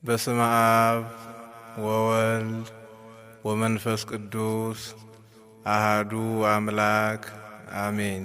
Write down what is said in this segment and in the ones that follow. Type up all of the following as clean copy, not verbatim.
በስመ አብ ወወልድ ወመንፈስ ቅዱስ አሃዱ አምላክ አሜን።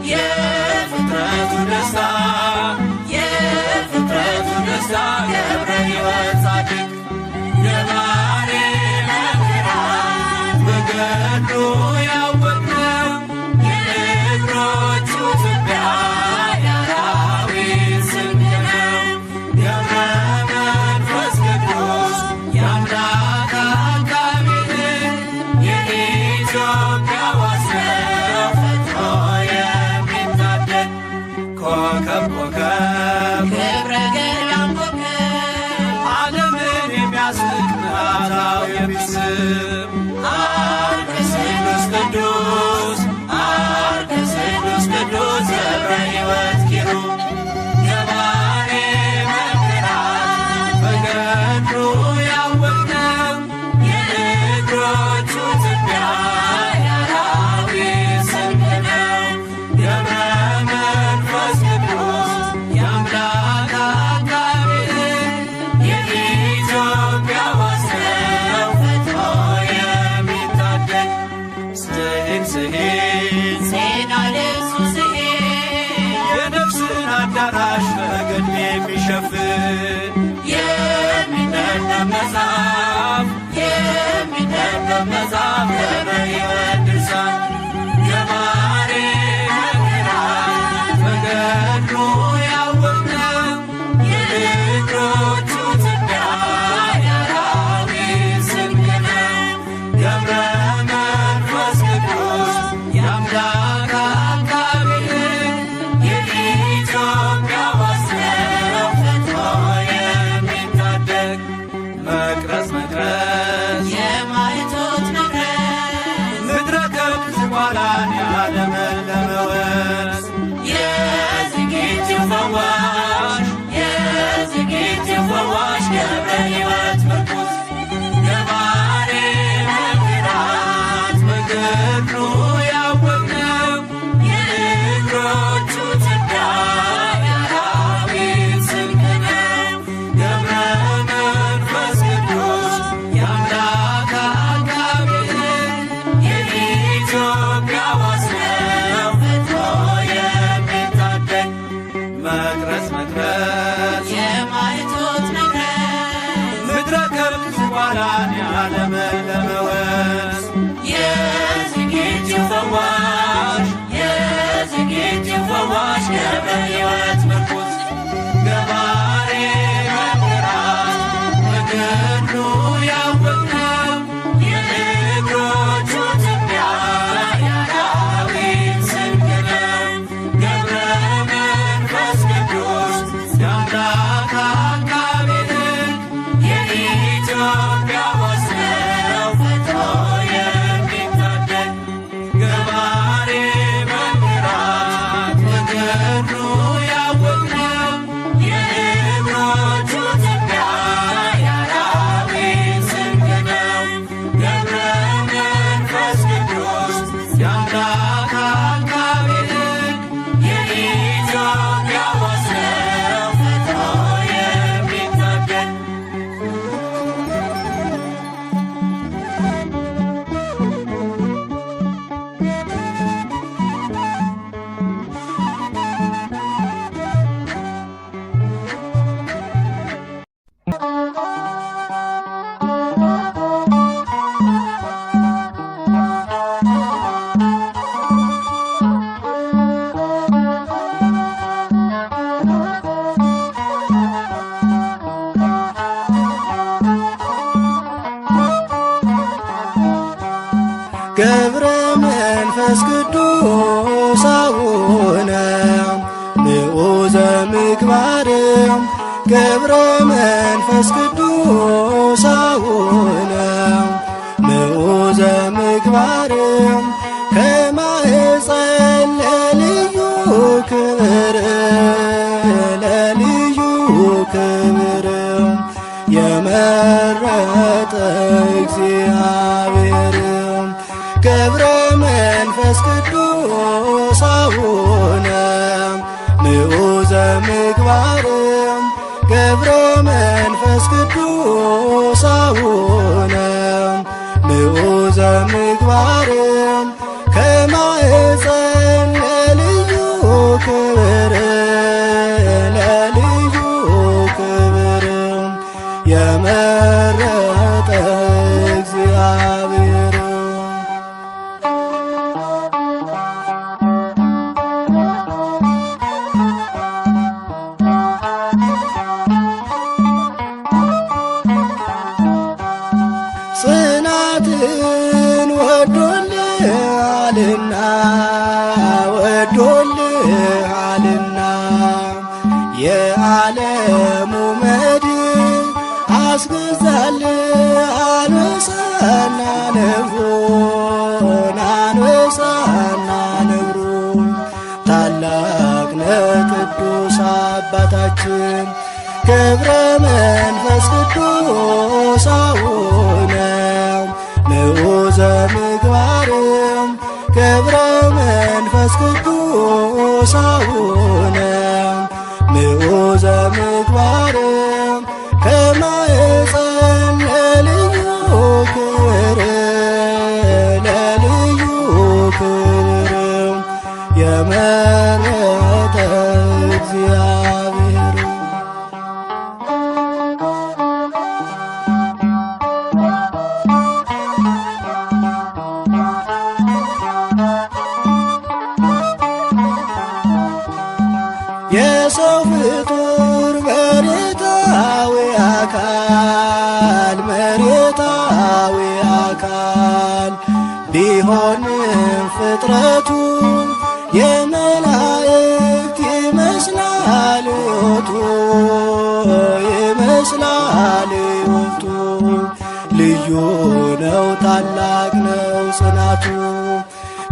Yeah. ገብረ መንፈስ ቅዱስ አቡነ ንዑዘ ምግባር ገብረ መንፈስ ቅዱስ አቡነ ንዑዘ ምግባር ከማኅፀን ለልዩ ክብር ለልዩ ክብር የመረጠ እግዚአብሔር ገብረ መንፈስ ቅዱስ አቡነ ንዑዘ ምግባር ገብረ መንፈስ ቅዱስ አቡነ ንዑዘ ምግባር ከማኅፀን ለልዩ ክብር ለልዩ ክብር የመረጠ እግዚአብሔር ጽናትን ወዶልሃልና ወዶልሃልና የዓለሙ መድን አስገዛልህ አንበሳና ነብሩን አንበሳና ነብሩን ታላቅ ነህ ቅዱስ አባታችን ገብረ መንፈስ ቅዱስ አቡነ ንዑዘ ምግባር ገብረ መንፈስ ቅዱስ አቡነ ንዑዘ ምግባር ከማኅፀን ለልዩ ክብር ለልዩ ክብር የመረጠ እግዚአብሔር የሰው ፍጡር መሬታዊ መሬታዊ አካል ቢሆንም ፍጥረቱ የመላእክት ይመስላል ሕይወቱ ይመስላል ሕይወቱ ልዩ ነው ታላቅ ነው ጽናቱ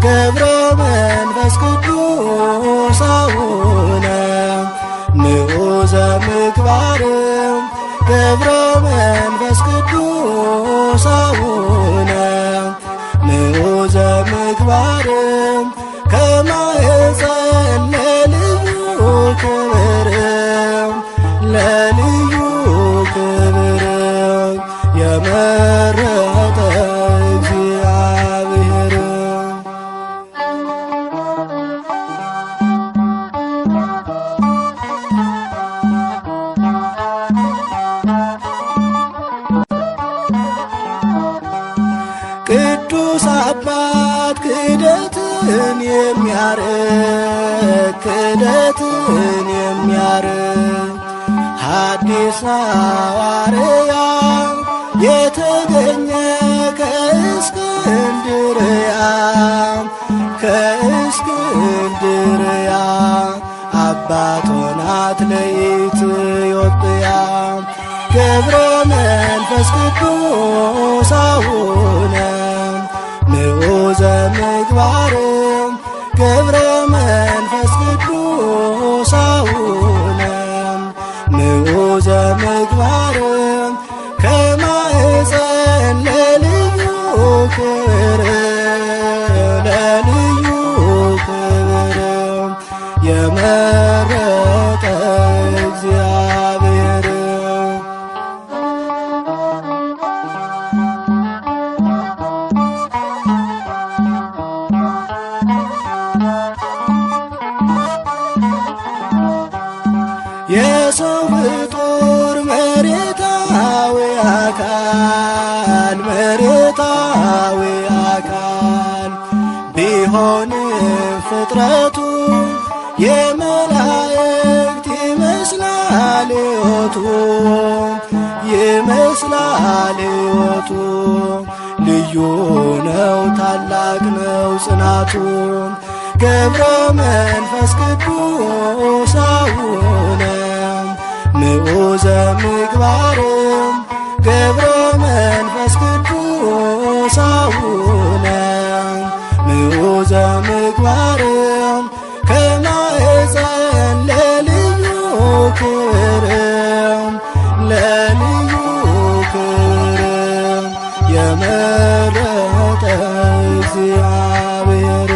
ገብረ መንፈስ ቅዱስ አቡነ ንዑዘ ምግባር ገብረ መንፈስ ቅዱስ አቡነ ንዑዘ ምግባር ከማኅፀን ለልዩ ክብር ለልዩ ክብር የመረጠ እግዚአብሔር ቅዱስ አባት ክህደትን የሚያርቅ ሐዲስ ሐዋርያ የተገኘ ከእስክንድርያ አባት ሆናት ለኢትዮጵያ ገብረ መንፈስ ቅዱስ አቡነ ንዑዘ ምግባር ገብረ መንፈስ ቅዱስ አቡነ ንዑዘ ምግባር ከማኅፀን ለልዩ ክብር ለልዩ ክብር የመረጠ እግዚአብሔር የሰው ፍጡር መሬታዊ አካል ቢሆንም ፍጥረቱ የመላእክት ይመስላል ሕይወቱ ልዩ ነው ታላቅ ነው ጽናቱ። ገብረ መንፈስ ቅዱስ አቡነ ምዑዘ ምግባርም ገብረ መንፈስ ቅዱስ አቡነ ምዑዘ ምግባርም ከማኅፀን ለልዩ ክብርም ለልዩ ክብርም የመረጠ እግዚአብሔር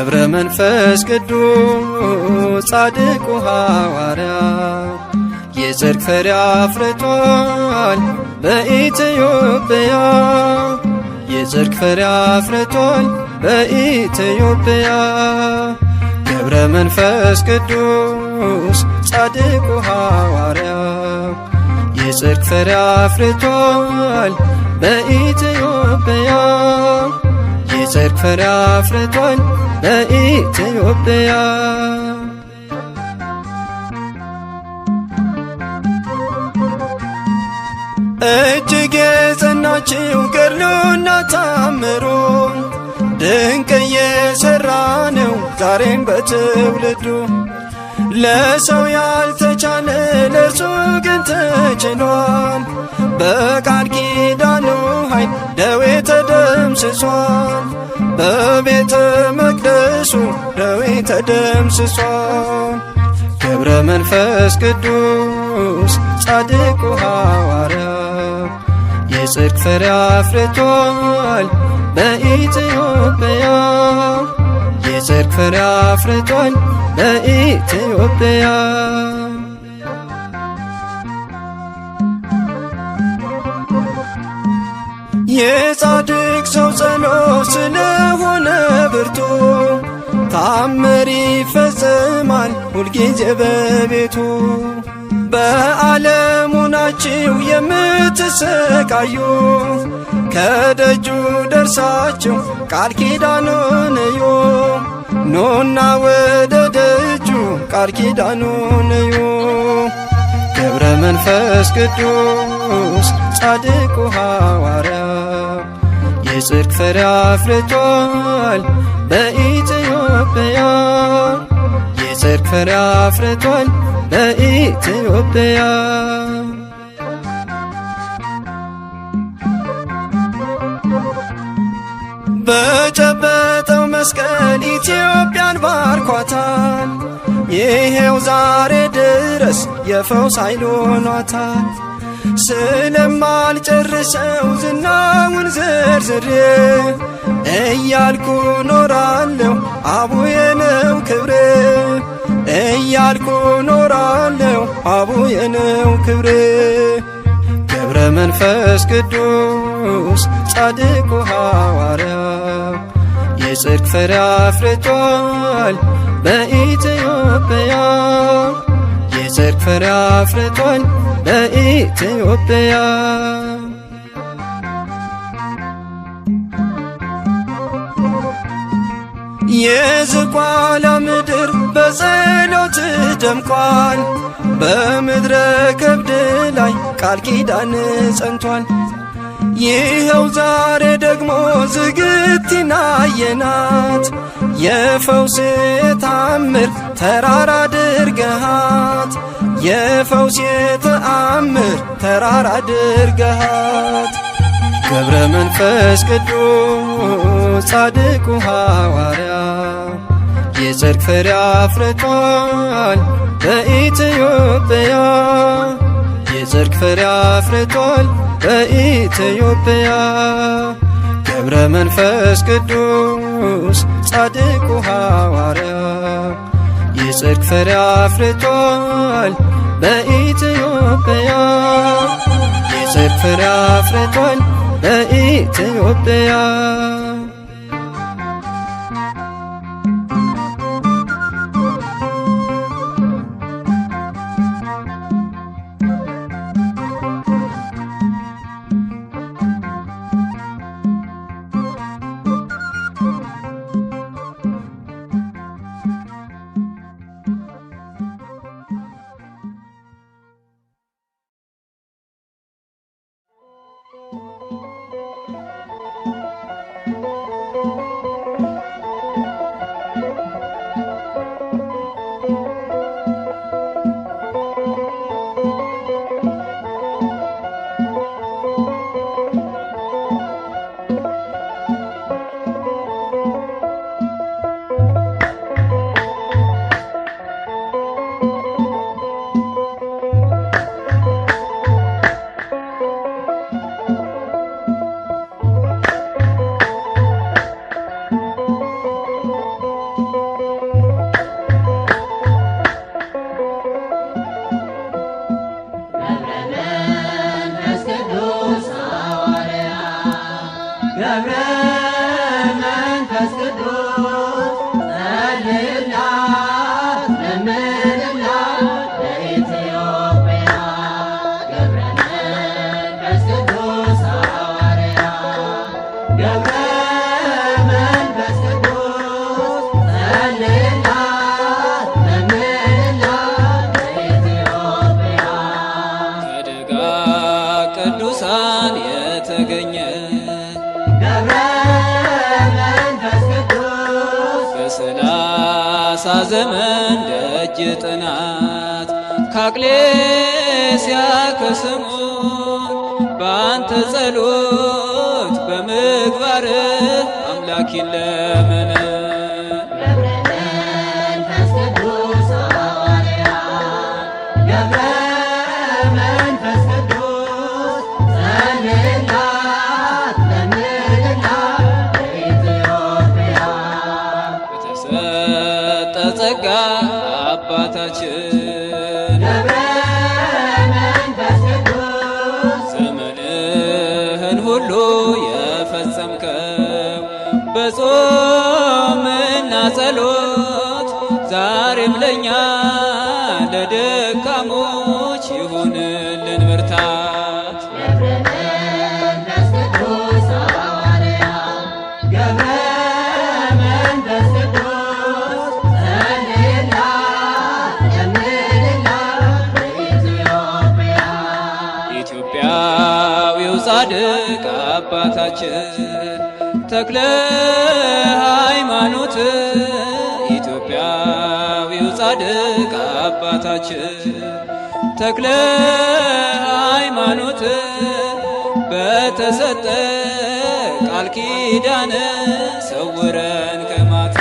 ገብረ መንፈስ ቅዱስ ጻድቁ ሐዋርያ የጽድቅ ፍሬ አፍርቷል በኢትዮጵያ የጽድቅ ፍሬ አፍርቷል በኢትዮጵያ ገብረ መንፈስ ቅዱስ ጻድቁ ሐዋርያ የጽድቅ ፍሬ አፍርቷል በኢትዮጵያ የጽድቅ ፍሬ አፍርቷል በኢትዮጵያ እጅግ የጸናችው ገድሉና ታምሩ ድንቅ እየሠራ ነው ዛሬም በትውልዱ ለሰው ያልተቻለ ለእርሱ ግን ተችሏል በቃል ኪዳኑ ኃይል ደዌ ተደምስሷል በቤተ መቅደሱ ደዌ ተደምስሷል ገብረ መንፈስ ቅዱስ ጻድቁ ሐዋርያ የጽድቅ ፍሬ አፍርቷል በኢትዮጵያ የጽድቅ ፍሬ አፍርቷል በኢትዮጵያ የጻድቅ ሰው ጸሎት ስለሆነ ብርቱ ታምር ይፈጸማል ሁልጊዜ በቤቱ በዓለሙ ናችሁ የምትሰቃዩ ከደጁ ደርሳችሁ ቃል ኪዳኑን እዩ ኑና ወደ ደጁ ቃል ኪዳኑን እዩ ገብረ መንፈስ ቅዱስ ጻድቁ ሐዋርያ የጽድቅ ፍሬ አፍርቷል በኢትዮጵያ የጽድቅ ፍሬ አፍርቷል በኢትዮጵያ በጨበጠው መስቀል ኢትዮጵያን ባርኳታል ይሄው ዛሬ ድረስ የፈውስ ኃይል ሆኗታል ስለማልጨርሰው ዝናውን ዘርዝሬ እያልኩ ኖራለሁ አቡዬ ነው ክብሬ እያልኩ ኖራለሁ አቡዬ ነው ክብሬ ገብረ መንፈስ ቅዱስ ጻድቁ ሐዋርያ የጽድቅ ፍሬ አፍርቷል በኢትዮጵያ የጽድቅ ፍሬ አፍርቷል በኢትዮጵያ የዝቋላ ምድር በጸሎት ደምቋል በምድረ ከብድ ላይ ቃል ኪዳን ጸንቷል ይኸው ዛሬ ደግሞ ዝግቲና አየናት የፈውስ ተአምር ተራራ አድርገሃት የፈውስ ተአምር ተራራ አድርገሃት ገብረ መንፈስ ቅዱስ ጻድቁ ሐዋርያ የጽድቅ ፍሬ አፍርቷል በኢትዮጵያ የጽድቅ ፍሬ አፍርቷል በኢትዮጵያ ገብረ መንፈስ ቅዱስ ጻድቁ ሐዋርያ የጽድቅ ፍሬ አፍርቷል በኢትዮጵያ የጽድቅ ፍሬ አፍርቷል በኢትዮጵያ መንፈስ ቅዱስ ጸልይላት ለምንላት ለኢትዮጵያ ገብረ መንፈስ ቅዱስ ሐዋርያ ገብረ መንፈስ ቅዱስ ጸልይላት ለምንላት ለኢትዮጵያ ከደጋ ቅዱሳን የተገኘ ገብረ መንፈስ ቅዱስ በሰላሳ ዘመን ደጅ ጥናት ከአቅሌስያ ከስሙ በአንተ ጸሎት በምግባር አምላክ ይለመነ ገብረ መንፈስ ቅዱስ ሐዋርያ ገብረ መንፈስ ቅዱስ ጸልይላት ለምንላት ለኢትዮጵያ በተሰጠ ጸጋ አባታችን ገብረ መንፈስ ቅዱስ ዘመንህን ሁሉ የፈጸምከው በጾምና ጸሎት ዛሬም ለእኛ ለደካሞች ይሁንልን ብርታት ገብረ መንፈስ ቅዱስ ሐዋርያ ገብረ መንፈስ ቅዱስ ጸልይላት ለምንላት ለኢትዮጵያ ኢትዮጵያዊው ጻድቅ አባታችን ተክለ ሃይማኖት ኢትዮጵያዊው ጻድቅ አባታችን ተክለ ሃይማኖት በተሰጠ ቃል ኪዳን ሰውረን ከማት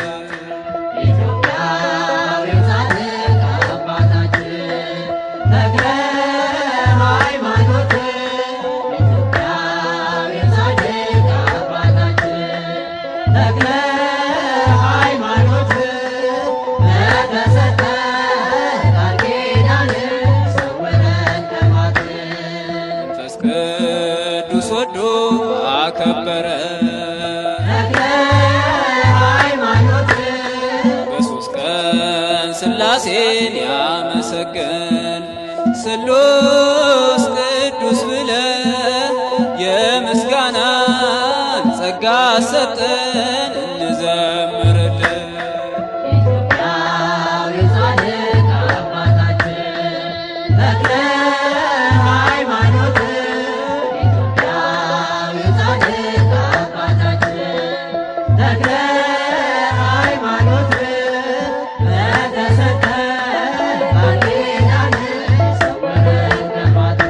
ኢትዮጵያዊው ጻድቅ አባታችን ተክለ ሃይማኖት ኢትዮጵያዊው ጻድቅ አባታችን ተክለ ሃይማኖት በተሰጠ ቃል ኪዳን ሰውረን ከማት መንፈስ ቅዱስ ወዶ አከበረ ተክለ ሃይማኖት በሦስት ቀን ሥላሴን ያመሰገን ስሉስ ቅዱስ ብለ የምስጋናን ጸጋ ሰጠን እንዘምርልን ኢትዮጵያዊው ጻድቅ አባታችን ተክለ ሃይማኖት ኢትዮጵያዊው ጻድቅ አባታችን ተክለ ሃይማኖት በተሰጠ ቃል ኪዳን ሰውረን ከማት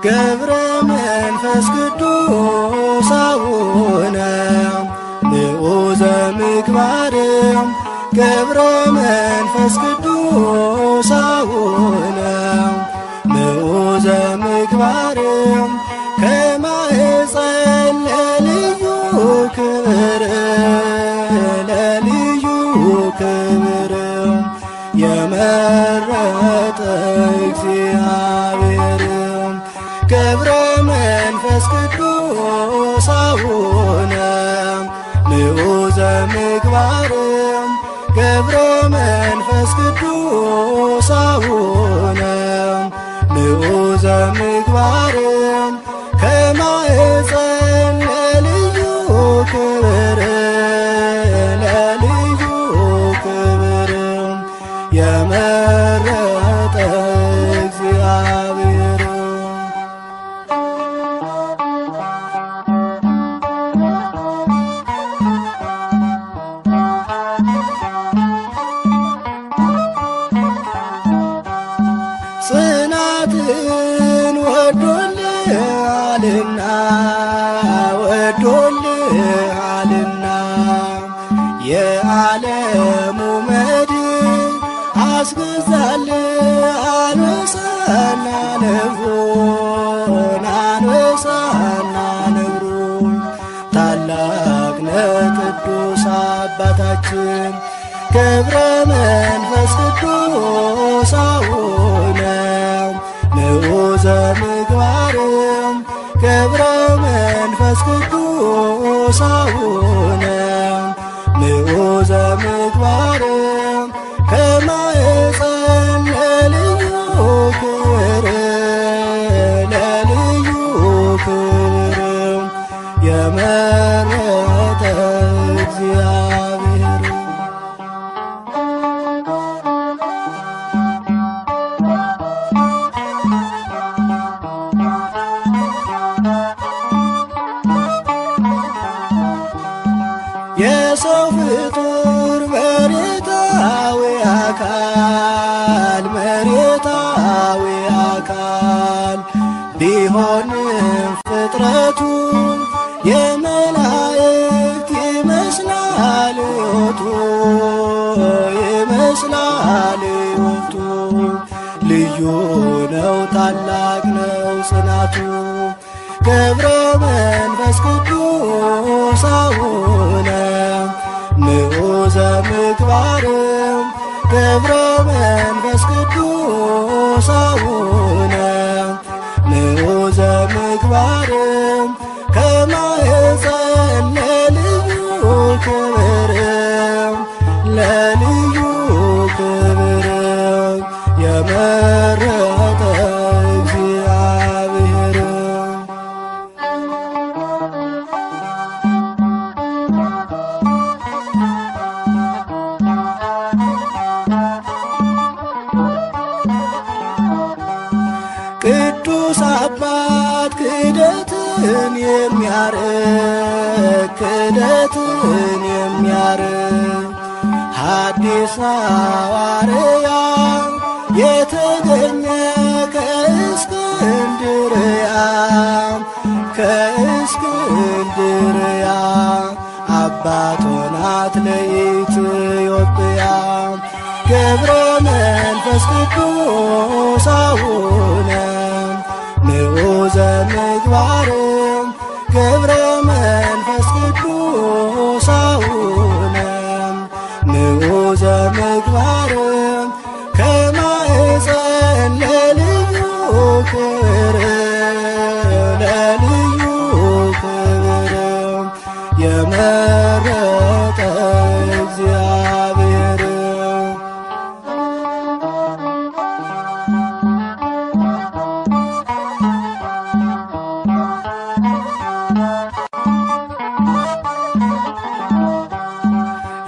ገብረ መንፈስ ቅዱስ አቡነ ንዑዘ ምግባር ገብረ መንፈስ ቅዱስ አቡነ ንዑዘ ምግባር ከማኅፀን ለልዩ ክብር ለልዩ ክብር የመረጠ እግዚአብሔር ገብረ መንፈስ ቅዱስ አቡነ ንዑዘ ምግባር ገብረ መንፈስ ቅዱስ አቡነ ንዑዘ ምግባር ከማኅፀን ለልዩ ክብር ለልዩ ክብር የመረጠ እግዚአብሔር ጽናትን ወዶልሃልና ወዶልሃልና የዓለሙ መድን አስገዛልህ አንበሳና ነብሩን አንበሳና ነብሩን ታላቅ ነህ ቅዱስ አባታችን ገብረ መንፈስ አካል መሬታዊ አካል ቢሆንም ፍጥረቱ የመላእክት ይመስላል ሕይወቱ ይመስላል ሕይወቱ ልዩ ነው ታላቅ ነው ጽናቱ ገብረ መንፈስ ቅዱስ አቡነ ንዑዘ ምግባርም ገብረ መንፈስ ቅዱስ አቡነ ንዑዘ ምግባርም ከማኅፀን ለልዩ ክብርም ለልዩ ክብርም የመረጠ እግዚአብሔር ቅዱስ አባት ክህደትን የሚያርቅ ክህደትን የሚያርቅ ሐዲስ ሐዋርያ የተገኘ ከእስክንድርያ ከእስክንድርያ አባት ሆናት ለኢትዮጵያ ገብረ መንፈስ ቅዱስ አቡነ ንዑዘ ምግባርም ገብረ መንፈስ ቅዱስ አቡነ ንዑዘ ምግባርም ከማኅፀን ለልዩ ክብር ለልዩ ክብር የመረጠ እግዚአብሔር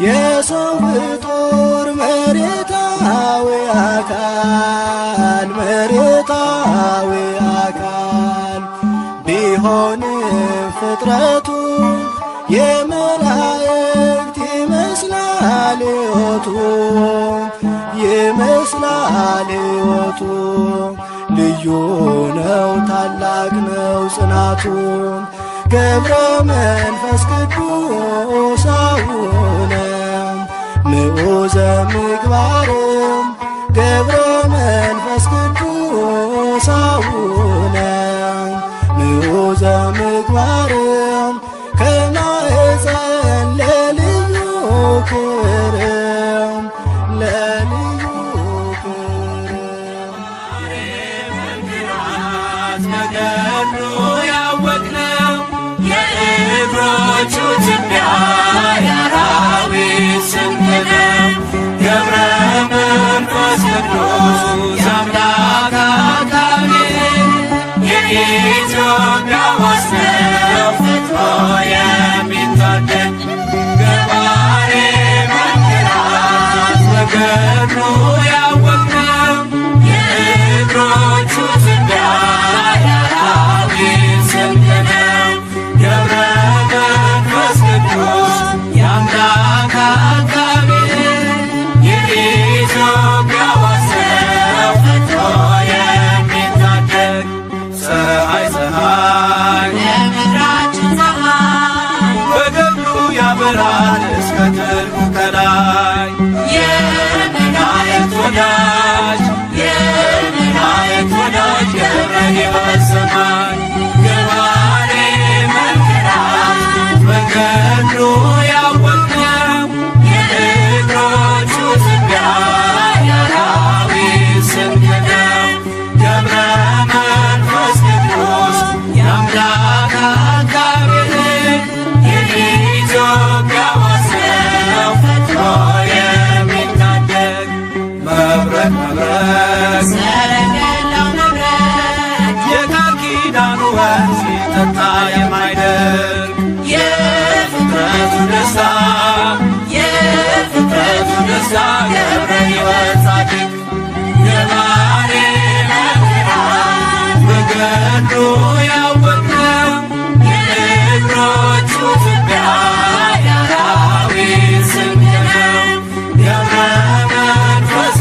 የሰው ፍጡር መሬታዊ አካል መሬታዊ አካል ቢሆንም ፍጥረቱ የመላእክት ይመስላል ሕይወቱ ይመስላል ሕይወቱ ልዩ ነው ታላቅ ነው ጽናቱ ገብረ መንፈስ ቅዱስ አቡነ ንዑዘ ምግባርም ገብረ መንፈስ ቅዱስ አቡነ ንዑዘ ምግባርም ከማኅፀን ለልዩ ክብርም ለልዩ ክብርም ነገሩ ያወቅነው የእግሮቹ ትቢያ የአራዊት ስንቅ ነው። ገብረ መንፈስ ቅዱስ የአምላክ አካል የኢትዮጵያ ዋስ ነው ፈጥኖ የሚታደግ ገባሬ መንክራት ነገሩ ያወቅነው የእግሮቹ ትቢያ የአራዊት ስንቅ ነው። ገብረ መንፈስ ቅዱስ የአምላክ አካል የኢትዮጵያ ዋስ ነው ፈጥኖ የሚታደግ ፀሐይ የምድራችን ፀሐይ በገብሩ ያበራል እስከ ጥልቁ ከላይ የመላእክት ወዳጅ የመላእክት ወዳጅ ገብረ ሕይወት ሰማይ ገባሬ መንክራት በገብሩ ያወቅነው የእግሮቹ ትቢያ የአራዊት ስንቅ ነው። ገብረ መንፈስ ቅዱስ የአምላክ አካል የኢትዮጵያ ዋስ ነው ፈጥኖ የሚታደግ መብረቅ መብረቅ ሰረገላው መብረቅ የቃል ኪዳኑ ወንዝ ሲጠጣ የማይደርቅ የፍጥረቱ ደስታ የፍጥረቱ ደስታ ገብረ ሕይወት ጻድቅ ገባሬ መንክራት በገድሉ ያወቅነው የእግሮቹ ትቢያ የአራዊት ስንቅ ነው። ገብረ መንፈስ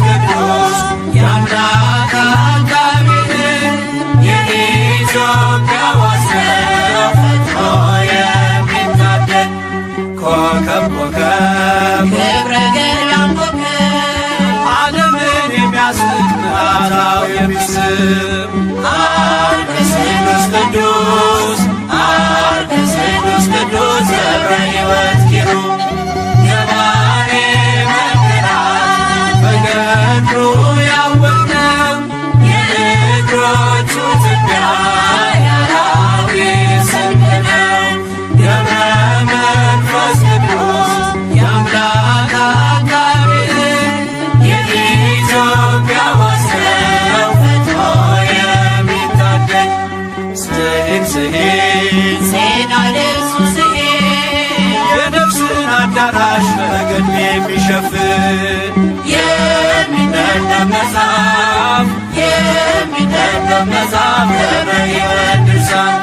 መጽሐፍ የሚነበብ መጽሐፍ ገብረ ሕይወት ድርሳን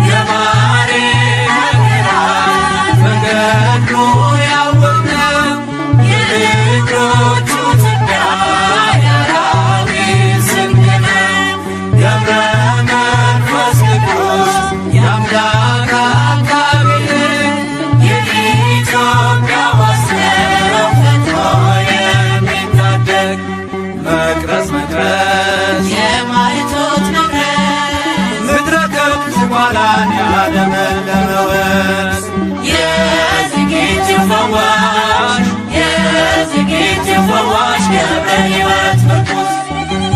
ገባሬ መንገራት በገድሉ ያወቅነው የእግሮቹ ትቢያ የአራዊት ስንቅ ነው። ገብረ መንፈስ ቅዱስ የአምላክ አቃቤ የኢትዮጵያ ዋስ ነው ፈጥኖ የሚታደግ መቅረዝ መቅረዝ የማይቶት መቅረዝ ምድረ ከብት ዝቋላን ያለመለመ ወንዝ የዝግጅት ፈዋሽ የዝግጅት ፈዋሽ ገብረ ሕይወት ምርኩዝ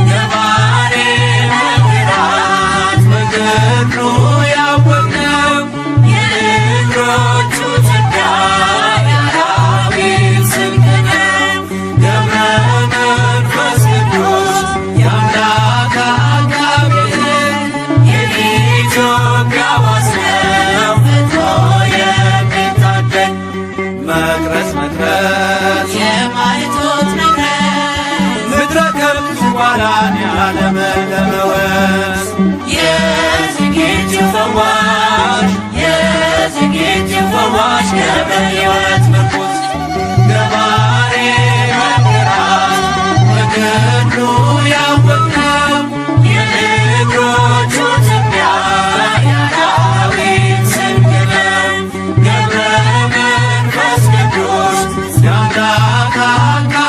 ገባሬ መንገራት በገድሉ ያወቅነው የእግሮቹ ትቢያ የአራዊት ስንቅ ነው። ገብረ መንፈስ ቅዱስ የአምላክ አቃቤ የኢትዮጵያ ዋስ ነው ፈጥኖ የሚታደግ መቅረዝ መቅረዝ የማይቶት መቅረዝ ምድረ ከብት ዝቋላን ያለመለመ ወንዝ የዝግጅት ፈዋሽ የዝግጅት ፈዋሽ ገብረ ሕይወት ምርኩዝ ገባሬ መንገራት በገድሉ ያወቅነው የእግሮቹ ትቢያ የአራዊት ስንቅ ነው። ገብረ መንፈስ ቅዱስ የአምላክ አቃቤ